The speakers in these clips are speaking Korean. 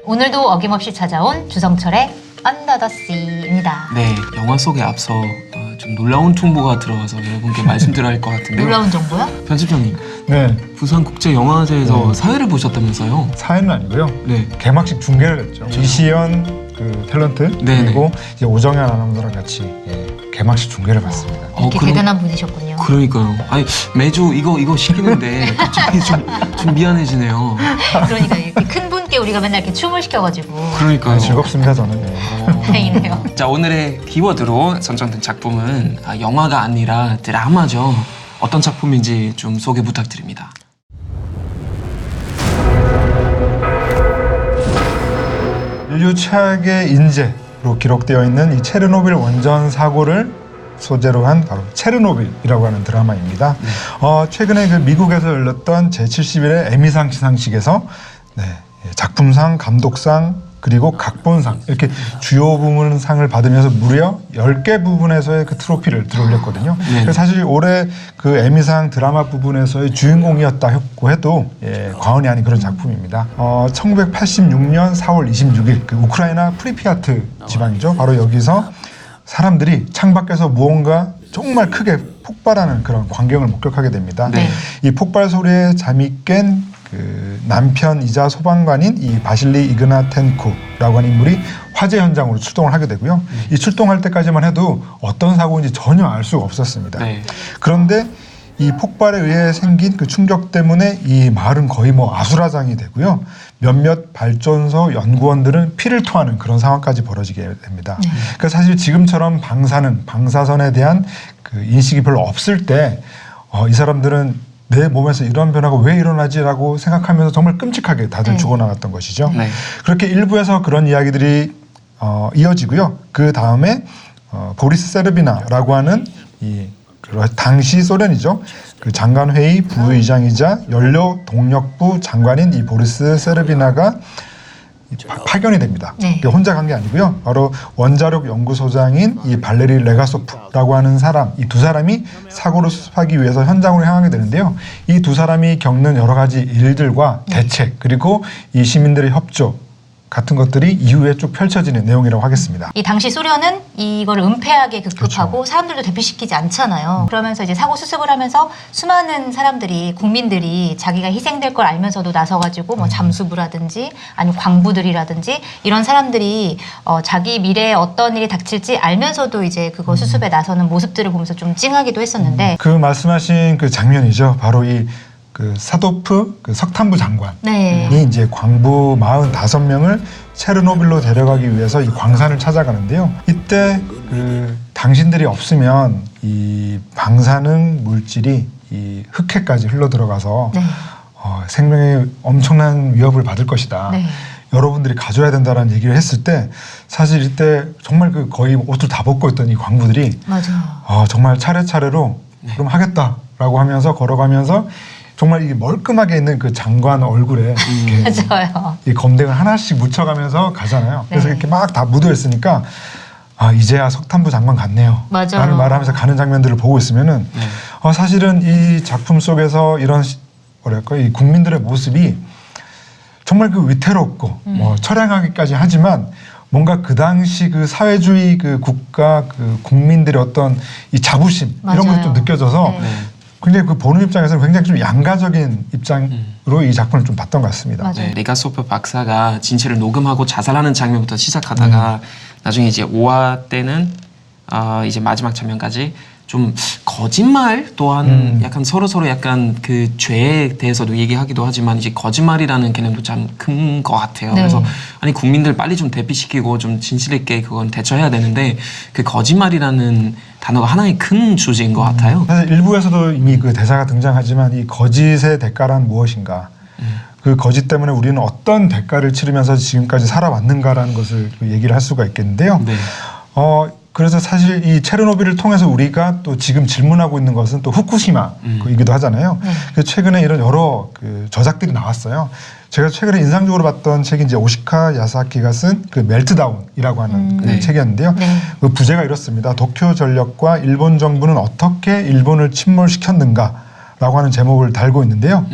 오늘도 어김없이 찾아온 주성철의 언더 더 씨입니다. 네, 영화 속에 앞서 좀 놀라운 정보가 들어와서 여러분께 말씀드려야 할 것 같은데요. 놀라운 정보요? 편집장님, 네, 부산국제영화제에서 사회를 보셨다면서요? 사회는 아니고요. 네. 개막식 중계를 했죠. 이시연 그 탤런트 네네. 그리고 이제 오정현 아나운서랑 같이 개막식 중계를 봤습니다. 이렇게 대단한 분이셨군요. 그러니까요. 아니 매주 이거 시키는데 갑자기 좀 미안해지네요. 그러니까 이렇게 큰 분께 우리가 맨날 이렇게 춤을 시켜가지고 그러니까요. 즐겁습니다 저는. 네. 다행이네요. 자, 오늘의 키워드로 선정된 작품은 영화가 아니라 드라마죠. 어떤 작품인지 좀 소개 부탁드립니다. 인류 최악의 인재로 기록되어 있는 이 체르노빌 원전 사고를 소재로 한 바로 체르노빌이라고 하는 드라마입니다. 최근에 그 미국에서 열렸던 제71회 에미상 시상식에서 작품상, 감독상, 그리고 각본상 이렇게 주요 부문상을 받으면서 무려 10개 부분에서의 그 트로피를 들어올렸거든요. 그래서 사실 올해 그 에미상 드라마 부분에서의 주인공이었다고 해도 과언이 아닌 그런 작품입니다. 1986년 4월 26일 그 우크라이나 프리피아트 지방이죠. 바로 여기서 사람들이 창밖에서 무언가 정말 크게 폭발하는 그런 광경을 목격하게 됩니다. 네. 이 폭발 소리에 잠이 깬 그 남편이자 소방관인 이 바실리 이그나텐코라고 하는 인물이 화재 현장으로 출동을 하게 되고요. 이 출동할 때까지만 해도 어떤 사고인지 전혀 알 수가 없었습니다. 네. 그런데 이 폭발에 의해 생긴 그 충격 때문에 이 마을은 거의 아수라장이 되고요. 몇몇 발전소 연구원들은 피를 토하는 그런 상황까지 벌어지게 됩니다. 그러니까 사실 지금처럼 방사선에 대한 그 인식이 별로 없을 때 이 사람들은 내 몸에서 이런 변화가 왜 일어나지라고 생각하면서 정말 끔찍하게 다들 죽어나갔던 것이죠. 네. 그렇게 일부에서 그런 이야기들이 이어지고요. 그 다음에 보리스 세르비나라고 하는 당시 소련이죠. 그 장관회의 부의장이자 연료동력부 장관인 이 보리스 세르비나가 파견이 됩니다. 네. 혼자 간 게 아니고요. 바로 원자력 연구소장인 이 발레리 레가소프라고 하는 사람, 이 두 사람이 사고를 수습하기 위해서 현장으로 향하게 되는데요. 이 두 사람이 겪는 여러 가지 일들과 대책 그리고 이 시민들의 협조 같은 것들이 이후에 쭉 펼쳐지는 내용이라고 하겠습니다. 이 당시 소련은 이거를 은폐하게 급급하고 사람들도 대피시키지 않잖아요. 그러면서 이제 사고 수습을 하면서 수많은 사람들이 국민들이 자기가 희생될 걸 알면서도 나서가지고 잠수부라든지 아니면 광부들이라든지 이런 사람들이 자기 미래에 어떤 일이 닥칠지 알면서도 이제 그거 수습에 나서는 모습들을 보면서 좀 찡하기도 했었는데 그 말씀하신 그 장면이죠. 바로 그 사도프 그 석탄부 장관이 이제 광부 45명을 체르노빌로 데려가기 위해서 이 광산을 찾아가는데요. 이때 그 당신들이 없으면 이 방사능 물질이 이 흑해까지 흘러 들어가서 생명에 엄청난 위협을 받을 것이다. 여러분들이 가져야 된다라는 얘기를 했을 때 사실 이때 정말 그 거의 옷을 다 벗고 있던 이 광부들이 정말 차례차례로 그럼 하겠다라고 하면서 걸어가면서 정말 이 멀끔하게 있는 그 장관 얼굴에 이렇게 맞아요. 이 검댕을 하나씩 묻혀가면서 가잖아요. 그래서 이렇게 막 다 묻어 있으니까 이제야 석탄부 장관 같네요. 맞아요. 라는 말을 하면서 가는 장면들을 보고 있으면은 사실은 이 작품 속에서 이런 이 국민들의 모습이 정말 그 위태롭고 처량하기까지 하지만 뭔가 그 당시 그 사회주의 그 국가 그 국민들의 어떤 이 자부심 이런 것이 좀 느껴져서 굉장히 그 보는 입장에서는 굉장히 좀 양가적인 입장으로 이 작품을 좀 봤던 것 같습니다. 네, 레가소프 박사가 진실을 녹음하고 자살하는 장면부터 시작하다가 나중에 이제 5화 때는 이제 마지막 장면까지 좀 거짓말 또한 약간 서로 약간 그 죄에 대해서도 얘기하기도 하지만 이제 거짓말이라는 개념도 참 큰 것 같아요. 그래서 아니 국민들 빨리 좀 대피시키고 좀 진실 있게 그건 대처해야 되는데 그 거짓말이라는 단어가 하나의 큰 주제인 것 같아요. 사실 일부에서도 이미 그 대사가 등장하지만 이 거짓의 대가란 무엇인가? 그 거짓 때문에 우리는 어떤 대가를 치르면서 지금까지 살아왔는가라는 것을 얘기를 할 수가 있겠는데요. 그래서 사실 이 체르노빌을 통해서 우리가 또 지금 질문하고 있는 것은 또 후쿠시마이기도 하잖아요. 그래서 최근에 이런 여러 그 저작들이 나왔어요. 제가 최근에 인상적으로 봤던 책이 이제 오시카 야사키가 쓴 그 멜트다운이라고 하는 그 책이었는데요. 그 부제가 이렇습니다. 도쿄 전력과 일본 정부는 어떻게 일본을 침몰시켰는가? 라고 하는 제목을 달고 있는데요.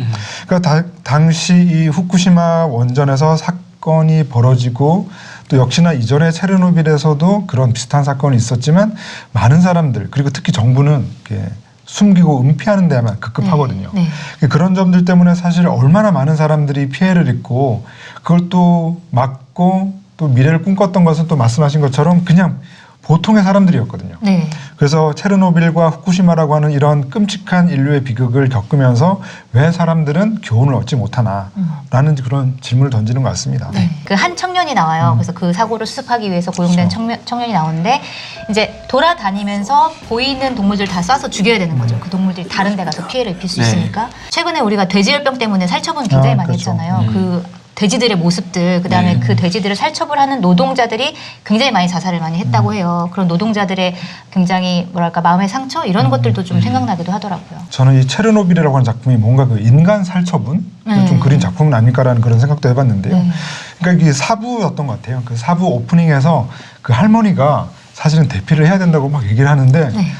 그러니까 당시 이 후쿠시마 원전에서 사건이 벌어지고 또 역시나 이전에 체르노빌에서도 그런 비슷한 사건이 있었지만 많은 사람들 그리고 특히 정부는 이렇게 숨기고 은폐하는 데만 급급하거든요. 네. 그런 점들 때문에 사실 얼마나 많은 사람들이 피해를 입고 그걸 또 막고 또 미래를 꿈꿨던 것은 또 말씀하신 것처럼 그냥 보통의 사람들이었거든요. 네. 그래서 체르노빌과 후쿠시마라고 하는 이런 끔찍한 인류의 비극을 겪으면서 왜 사람들은 교훈을 얻지 못하나라는 그런 질문을 던지는 것 같습니다. 네. 그 한 청년이 나와요. 그래서 그 사고를 수습하기 위해서 고용된 그렇죠. 청년이 나오는데 이제 돌아다니면서 보이는 동물들 다 쏴서 죽여야 되는 거죠. 그 동물들이 다른 데 가서 피해를 입힐 수 네. 있으니까. 최근에 우리가 돼지열병 때문에 살처분 굉장히 많이 그렇죠. 했잖아요. 그 돼지들의 모습들, 그다음에 네. 그 돼지들을 살처분 하는 노동자들이 굉장히 많이 자살을 많이 했다고 해요. 그런 노동자들의 굉장히 뭐랄까 마음의 상처 이런 것들도 좀 생각나기도 하더라고요. 저는 이 체르노빌이라고 하는 작품이 뭔가 그 인간 살처분 좀 그린 작품은 아닐까라는 그런 생각도 해봤는데요. 네. 그러니까 이게 사부였던 것 같아요. 그 사부 오프닝에서 그 할머니가 사실은 대피를 해야 된다고 막 얘기를 하는데 네.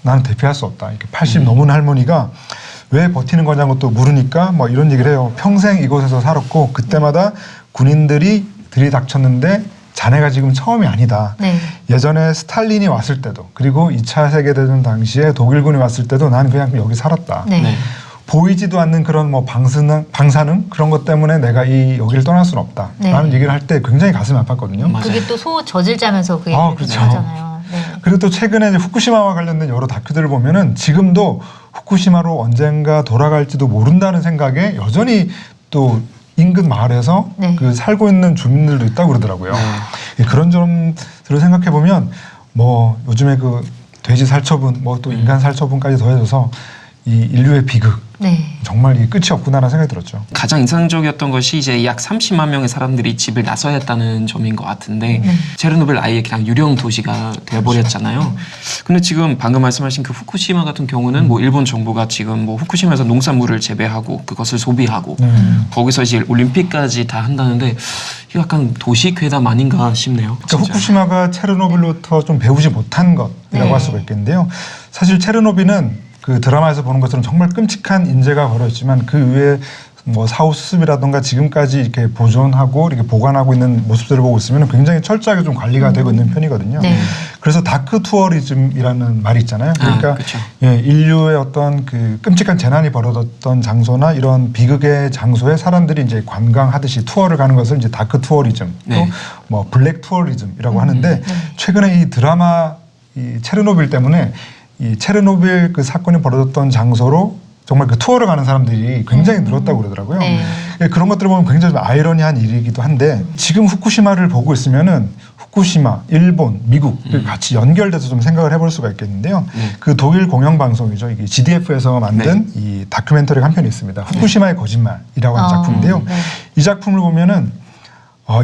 나는 대피할 수 없다. 이렇게 80 넘은 할머니가 왜 버티는 거냐고 또 물으니까 뭐 이런 얘기를 해요. 평생 이곳에서 살았고 그때마다 군인들이 들이닥쳤는데 자네가 지금 처음이 아니다. 네. 예전에 스탈린이 왔을 때도 그리고 2차 세계대전 당시에 독일군이 왔을 때도 난 그냥 여기 살았다. 네. 네. 보이지도 않는 그런 뭐 방사능 그런 것 때문에 내가 이 여기를 떠날 수는 없다. 네. 라는 얘기를 할 때 굉장히 가슴이 아팠거든요. 맞아요. 그게 또 소 젖을 짜면서 그 얘기를 그렇죠. 하잖아요. 네. 그리고 또 최근에 이제 후쿠시마와 관련된 여러 다큐들을 보면은 지금도 후쿠시마로 언젠가 돌아갈지도 모른다는 생각에 여전히 또 인근 마을에서 네. 그 살고 있는 주민들도 있다고 그러더라고요. 네. 그런 점들을 생각해 보면 뭐 요즘에 그 돼지 살처분 뭐 또 인간 살처분까지 더해져서 이 인류의 비극 네. 정말 이 끝이 없구나라는 생각이 들었죠. 가장 인상적이었던 것이 이제 약 30만 명의 사람들이 집을 나서야 했다는 점인 것 같은데 네. 체르노빌 아예 그냥 유령 도시가 돼버렸잖아요. 근데 지금 방금 말씀하신 그 후쿠시마 같은 경우는 뭐 일본 정부가 지금 뭐 후쿠시마에서 농산물을 재배하고 그것을 소비하고 거기서 이제 올림픽까지 다 한다는데 이거 약간 도시 괴담 아닌가 싶네요. 그러니까 진짜. 후쿠시마가 체르노빌로부터 좀 배우지 못한 것이라고 네. 할 수가 있겠는데요. 사실 체르노빌은 그 드라마에서 보는 것처럼 정말 끔찍한 인재가 걸어있지만 그 위에 뭐 사후 수습이라든가 지금까지 이렇게 보존하고 이렇게 보관하고 있는 모습들을 보고 있으면 굉장히 철저하게 좀 관리가 되고 있는 편이거든요. 네. 그래서 다크 투어리즘이라는 말이 있잖아요. 그러니까 그렇죠. 예, 인류의 어떤 그 끔찍한 재난이 벌어졌던 장소나 이런 비극의 장소에 사람들이 이제 관광하듯이 투어를 가는 것을 이제 다크 투어리즘 네. 또 뭐 블랙 투어리즘이라고 하는데 최근에 이 드라마 이 체르노빌 때문에 이 체르노빌 그 사건이 벌어졌던 장소로 정말 그 투어를 가는 사람들이 굉장히 늘었다고 그러더라고요. 네. 예, 그런 것들을 보면 굉장히 좀 아이러니한 일이기도 한데 지금 후쿠시마를 보고 있으면은 후쿠시마, 일본, 미국 같이 연결돼서 좀 생각을 해볼 수가 있겠는데요. 그 독일 공영방송이죠. 이게 GDF에서 만든 이 다큐멘터리가 한 편이 있습니다. 후쿠시마의 거짓말이라고 하는 작품인데요. 네. 이 작품을 보면은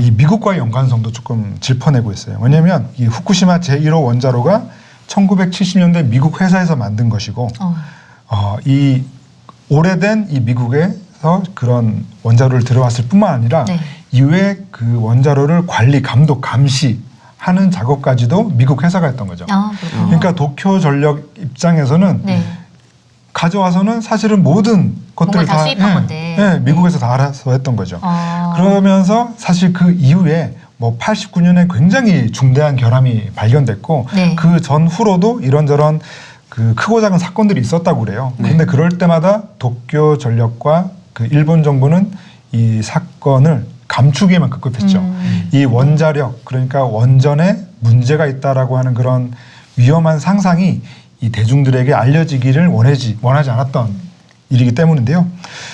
이 미국과의 연관성도 조금 짚어내고 있어요. 왜냐하면 이 후쿠시마 제1호 원자로가 1970년대 미국 회사에서 만든 것이고 이 오래된 이 미국에서 그런 원자로를 들어왔을 뿐만 아니라 네. 이후에 그 원자로를 관리, 감독, 감시하는 작업까지도 미국 회사가 했던 거죠. 그렇군요. 그러니까 도쿄 전력 입장에서는 네. 가져와서는 사실은 모든 것들을 다 수입한 건데. 미국에서 다 알아서 했던 거죠. 아. 그러면서 사실 그 이후에 뭐 89년에 굉장히 중대한 결함이 발견됐고 네. 그 전후로도 이런저런 그 크고 작은 사건들이 있었다고 그래요. 근데 그럴 때마다 도쿄 전력과 그 일본 정부는 이 사건을 감추기에만 급급했죠. 이 원자력 그러니까 원전에 문제가 있다라고 하는 그런 위험한 상상이 이 대중들에게 알려지기를 원하지 않았던 일이기 때문인데요.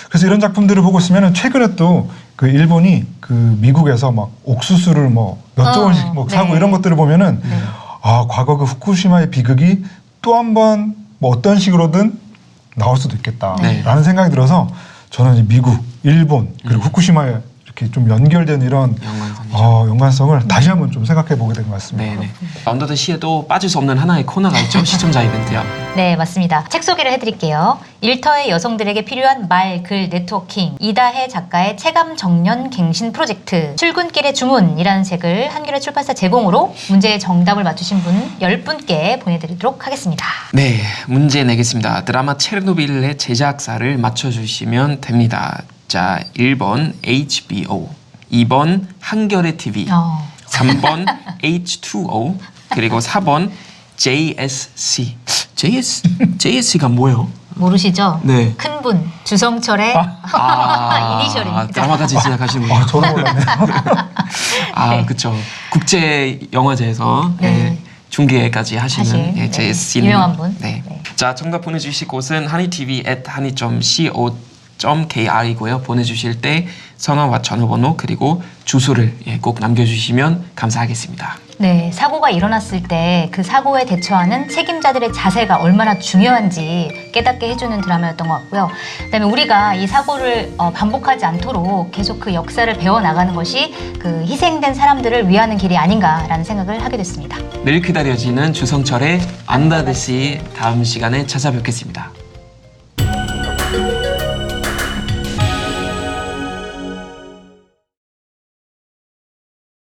그래서 이런 작품들을 보고 있으면 최근에 또 그 일본이 그 미국에서 막 옥수수를 뭐 몇 조 원씩 뭐 사고 네. 이런 것들을 보면은 과거 그 후쿠시마의 비극이 또 한 번 뭐 어떤 식으로든 나올 수도 있겠다라는 네. 생각이 들어서 저는 이제 미국, 일본 그리고 후쿠시마에 이렇게 좀 연결된 이런 연관성이죠. 연관성을 다시 한번 좀 생각해 보게 된 것 같습니다. 네네. 언더 더 시에도 빠질 수 없는 하나의 코너가 있죠. 시청자 이벤트요. 네, 맞습니다. 책 소개를 해드릴게요. 일터의 여성들에게 필요한 말, 글, 네트워킹. 이다혜 작가의 체감 정년 갱신 프로젝트. 출근길의 주문이라는 책을 한겨레 출판사 제공으로 문제의 정답을 맞추신 분 10분께 보내드리도록 하겠습니다. 네, 문제 내겠습니다. 드라마 체르노빌의 제작사를 맞춰주시면 됩니다. 자, 1번 HBO, 2번 한겨레 TV, 3번 H2O, 그리고 4번 JSC. JSC가 뭐예요? 모르시죠? 네. 큰 분, 주성철의 이니셜입니다. 드라마까지 시작하시는군요. 저도 몰랐네요. 네. 그쵸. 국제 영화제에서 네. 중계까지 하시는 네. JSC 유명한 분. 네. 네. 자, 정답 보내주실 곳은 honeytv@honey.co.kr이고요. 보내주실 때 성함과 전화번호 그리고 주소를 꼭 남겨주시면 감사하겠습니다. 네, 사고가 일어났을 때 그 사고에 대처하는 책임자들의 자세가 얼마나 중요한지 깨닫게 해주는 드라마였던 것 같고요. 그다음에 우리가 이 사고를 반복하지 않도록 계속 그 역사를 배워나가는 것이 그 희생된 사람들을 위하는 길이 아닌가라는 생각을 하게 됐습니다. 늘 기다려지는 주성철의 안다듯이 다음 시간에 찾아뵙겠습니다.